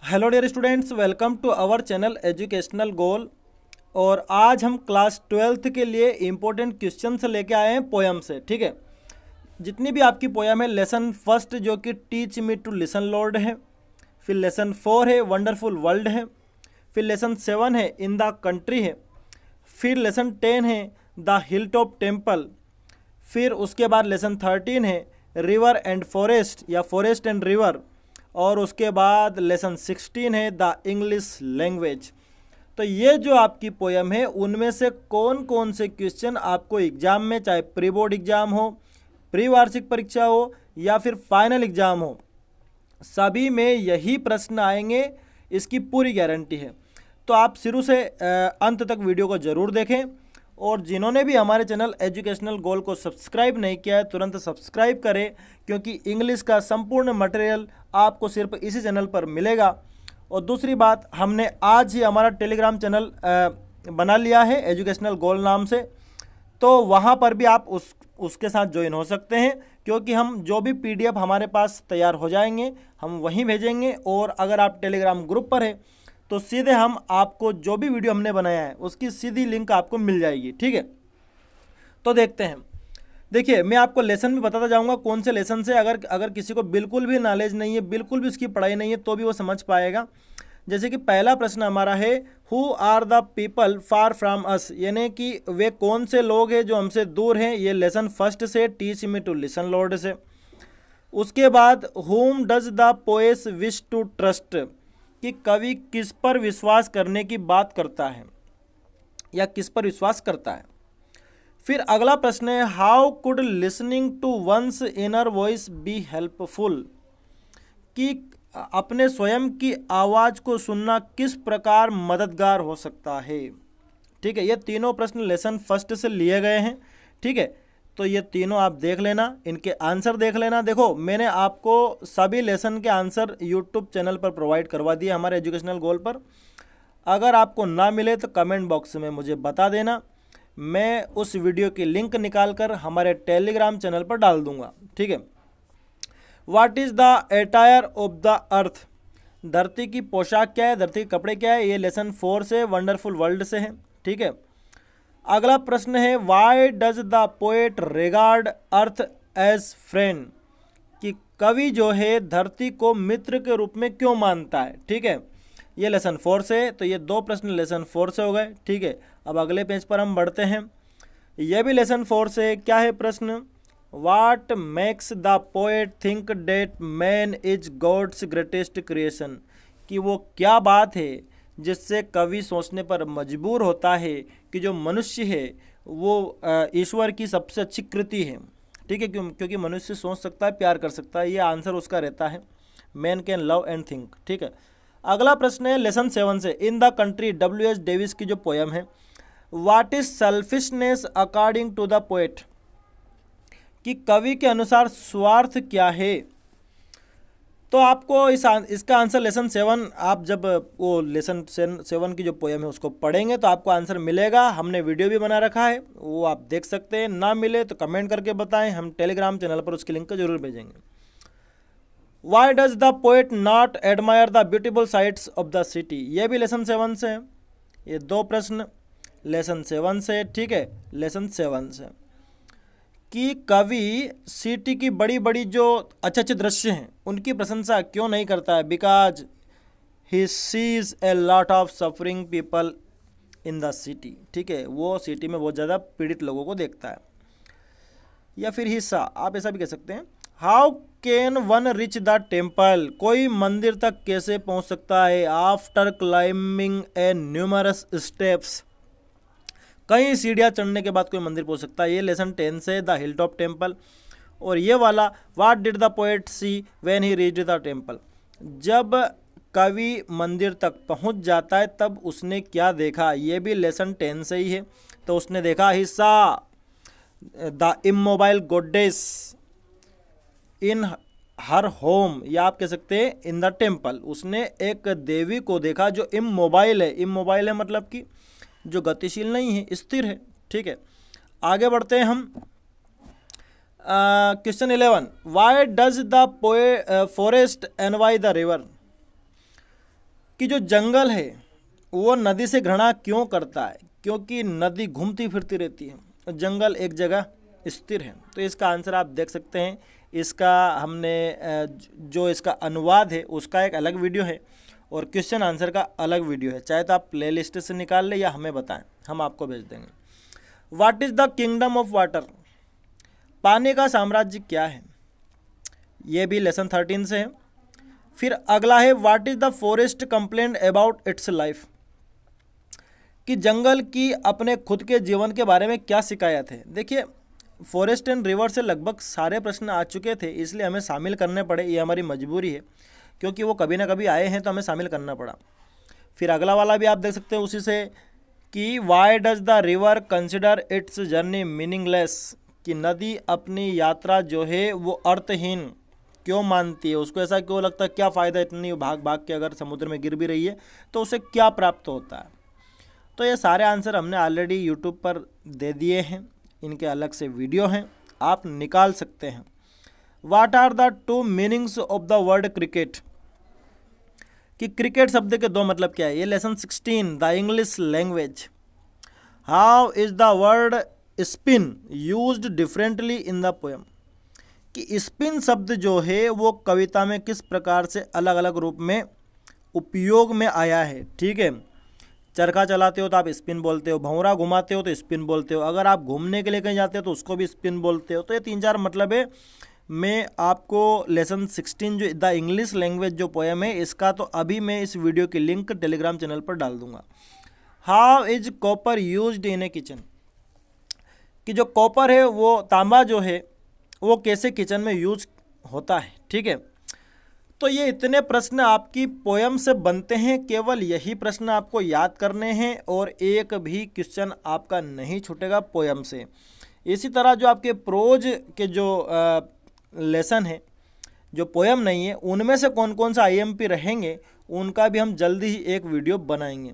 Hello dear students, welcome to our channel educational goal. और आज हम क्लास 12th के लिए इम्पोर्टेंट क्वेश्चन से लेके आए हैं पोयम से। ठीक है, जितनी भी आपकी पोयम है, लेसन फर्स्ट जो कि teach me to listen Lord है, फिर लेसन 4 है वंडरफुल वर्ल्ड है, फिर लेसन 7 है इन द कंट्री है, फिर लेसन 10 है द हिल टॉप टेम्पल, फिर उसके बाद लेसन 13 है रिवर एंड फॉरेस्ट या फॉरेस्ट एंड रिवर, और उसके बाद लेसन 16 है द इंग्लिश लैंग्वेज। तो ये जो आपकी पोयम है उनमें से कौन कौन से क्वेश्चन आपको एग्जाम में, चाहे प्री बोर्ड एग्जाम हो, प्री वार्षिक परीक्षा हो या फिर फाइनल एग्जाम हो, सभी में यही प्रश्न आएंगे, इसकी पूरी गारंटी है। तो आप शुरू से अंत तक वीडियो को ज़रूर देखें, और जिन्होंने भी हमारे चैनल एजुकेशनल गोल को सब्सक्राइब नहीं किया है तुरंत सब्सक्राइब करें, क्योंकि इंग्लिश का संपूर्ण मटेरियल आपको सिर्फ इसी चैनल पर मिलेगा। और दूसरी बात, हमने आज ही हमारा टेलीग्राम चैनल बना लिया है एजुकेशनल गोल नाम से, तो वहाँ पर भी आप उसके साथ ज्वाइन हो सकते हैं, क्योंकि हम जो भी PDF हमारे पास तैयार हो जाएंगे हम वहीं भेजेंगे। और अगर आप टेलीग्राम ग्रुप पर है तो सीधे हम आपको जो भी वीडियो हमने बनाया है उसकी सीधी लिंक आपको मिल जाएगी। ठीक है, तो देखते हैं। देखिए, मैं आपको लेसन भी बताता जाऊंगा कौन से लेसन से, अगर किसी को बिल्कुल भी नॉलेज नहीं है, बिल्कुल भी उसकी पढ़ाई नहीं है, तो भी वो समझ पाएगा। जैसे कि पहला प्रश्न हमारा है, who are the people far from us, यानी कि वे कौन से लोग हैं जो हमसे दूर हैं। ये लेसन फर्स्ट से teach me to listen Lord से। उसके बाद whom does the poet wish to trust, कि कवि किस पर विश्वास करने की बात करता है या किस पर विश्वास करता है। फिर अगला प्रश्न है, how could listening to one's inner voice be helpful, कि अपने स्वयं की आवाज़ को सुनना किस प्रकार मददगार हो सकता है। ठीक है, ये तीनों प्रश्न लेसन फर्स्ट से लिए गए हैं। ठीक है, तो ये तीनों आप देख लेना, इनके आंसर देख लेना। देखो, मैंने आपको सभी लेसन के आंसर यूट्यूब चैनल पर प्रोवाइड करवा दिए हमारे एजुकेशनल गोल पर। अगर आपको ना मिले तो कमेंट बॉक्स में मुझे बता देना, मैं उस वीडियो की लिंक निकाल कर हमारे टेलीग्राम चैनल पर डाल दूंगा। ठीक है, what is the attire of the earth, धरती की पोशाक क्या है, धरती के कपड़े क्या है, ये लेसन 4 से वंडरफुल वर्ल्ड से है। ठीक है, अगला प्रश्न है, why does the poet regard earth as friend, कि कवि जो है धरती को मित्र के रूप में क्यों मानता है। ठीक है, ये लेसन 4 से, तो ये दो प्रश्न लेसन 4 से हो गए। ठीक है, अब अगले पेज पर हम बढ़ते हैं, यह भी लेसन 4 से। क्या है प्रश्न, what makes the poet think that man is God's greatest creation, कि वो क्या बात है जिससे कवि सोचने पर मजबूर होता है कि जो मनुष्य है वो ईश्वर की सबसे अच्छी कृति है। ठीक है, क्योंकि मनुष्य सोच सकता है, प्यार कर सकता है, ये आंसर उसका रहता है, man can love and think. ठीक है, अगला प्रश्न है लेसन 7 से, in the country, W.H. Davis की जो पोयम है, what is selfishness according to the poet, कि कवि के अनुसार स्वार्थ क्या है। तो आपको इसका आंसर लेसन 7, आप जब वो लेसन 7 की जो पोयम है उसको पढ़ेंगे तो आपको आंसर मिलेगा। हमने वीडियो भी बना रखा है, वो आप देख सकते हैं। ना मिले तो कमेंट करके बताएं, हम टेलीग्राम चैनल पर उसकी लिंक जरूर भेजेंगे। Y does the poet not admire the beautiful sites of the city, ये भी लेसन 7 से है। ये दो प्रश्न लेसन 7 से। ठीक है, लेसन 7 से, कि कवि सिटी की बड़ी बड़ी जो अच्छे अच्छे दृश्य हैं उनकी प्रशंसा क्यों नहीं करता है, because he sees a lot of suffering people in the city. ठीक है, वो सिटी में बहुत ज़्यादा पीड़ित लोगों को देखता है। या फिर हिस्सा, आप ऐसा भी कह सकते हैं, how can one rich the temple, कोई मंदिर तक कैसे पहुंच सकता है, आफ्टर क्लाइंबिंग ए न्यूमरस स्टेप्स, कई सीढ़ियाँ चढ़ने के बाद कोई मंदिर पहुंच सकता है। ये लेसन 10 से, द हिल टॉप टेम्पल। और ये वाला, what did the poet see when he reached the temple, जब कवि मंदिर तक पहुंच जाता है तब उसने क्या देखा, ये भी लेसन 10 से ही है। तो उसने देखा, he saw the immobile goddess in her home, या आप कह सकते हैं इन द टेम्पल, उसने एक देवी को देखा जो इमोबाइल है। इमोबाइल है मतलब कि जो गतिशील नहीं है, स्थिर है। ठीक है, आगे बढ़ते हैं हम। Question 11, Y does the forest NY the river, कि जो जंगल है वो नदी से घृणा क्यों करता है? क्योंकि नदी घूमती फिरती रहती है और जंगल एक जगह स्थिर है। तो इसका आंसर आप देख सकते हैं। इसका हमने जो इसका अनुवाद है उसका एक अलग वीडियो है और क्वेश्चन आंसर का अलग वीडियो है। चाहे तो आप प्ले लिस्ट से निकाल लें या हमें बताएं, हम आपको भेज देंगे। What is the kingdom of water? पानी का साम्राज्य क्या है? ये भी लेसन 13 से है। फिर अगला है what is the forest complaint about it's life? कि जंगल की अपने खुद के जीवन के बारे में क्या शिकायत है? देखिए, फॉरेस्ट एंड रिवर से लगभग सारे प्रश्न आ चुके थे, इसलिए हमें शामिल करने पड़े। ये हमारी मजबूरी है, क्योंकि वो कभी ना कभी आए हैं तो हमें शामिल करना पड़ा। फिर अगला वाला भी आप देख सकते हैं उसी से, कि Y does the river consider it's journey meaningless? कि नदी अपनी यात्रा जो है वो अर्थहीन क्यों मानती है? उसको ऐसा क्यों लगता है, क्या फ़ायदा इतनी भाग भाग के अगर समुद्र में गिर भी रही है तो उसे क्या प्राप्त होता है? तो ये सारे आंसर हमने ऑलरेडी यूट्यूब पर दे दिए हैं, इनके अलग से वीडियो हैं, आप निकाल सकते हैं। What are the two meanings of the word cricket? कि क्रिकेट शब्द के दो मतलब क्या है? ये lesson 16 the English language. How is the word spin used differently in the poem? कि स्पिन शब्द जो है वो कविता में किस प्रकार से अलग अलग रूप में उपयोग में आया है। ठीक है, चरखा चलाते हो तो आप स्पिन बोलते हो, भंवरा घुमाते हो तो स्पिन बोलते हो, अगर आप घूमने के लिए कहीं जाते हो तो उसको भी स्पिन बोलते हो। तो ये 3-4 मतलब है। मैं आपको लेसन 16 जो द इंग्लिश लैंग्वेज जो पोएम है इसका, तो अभी मैं इस वीडियो की लिंक टेलीग्राम चैनल पर डाल दूंगा। How is copper used in A kitchen? कि जो कॉपर है वो तांबा जो है वो कैसे किचन में यूज होता है। ठीक है, तो ये इतने प्रश्न आपकी पोयम से बनते हैं, केवल यही प्रश्न आपको याद करने हैं और एक भी क्वेश्चन आपका नहीं छूटेगा पोयम से। इसी तरह जो आपके प्रोज के जो लेसन है, जो पोयम नहीं है, उनमें से कौन कौन सा आईएमपी रहेंगे उनका भी हम जल्दी ही एक वीडियो बनाएंगे।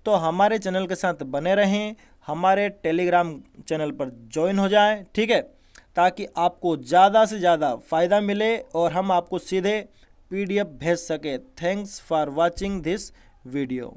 तो हमारे चैनल के साथ बने रहें, हमारे टेलीग्राम चैनल पर ज्वाइन हो जाएं, ठीक है, ताकि आपको ज़्यादा से ज़्यादा फ़ायदा मिले और हम आपको सीधे PDF भेज सके। Thanks for watching this video.